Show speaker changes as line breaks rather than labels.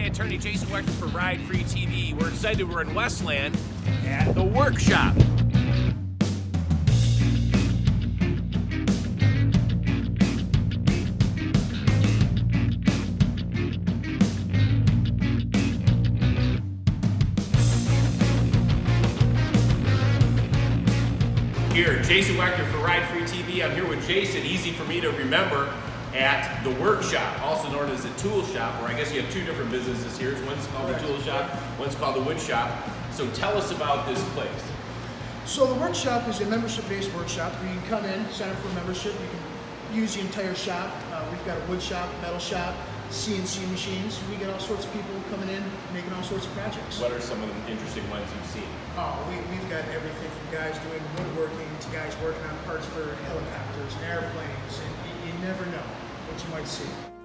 Hey, attorney Jason Waechter for Ride Free TV. We're excited we're in Westland at the workshop. Here, Jason Waechter for Ride Free TV. I'm here with Jason, easy for me to remember, at the workshop, also known as the tool shop, where I guess you have two different businesses here. One's called the tool shop, one's called the wood shop. So tell us about this place.
So the workshop is a membership-based workshop where you can come in, sign up for membership, you can use the entire shop. We've got a wood shop, metal shop, CNC machines. We get all sorts of people coming in, making all sorts of projects.
What are some of the interesting ones you've seen?
Oh, we've got everything from guys doing woodworking to guys working on parts for helicopters and airplanes, and you never know what you might see.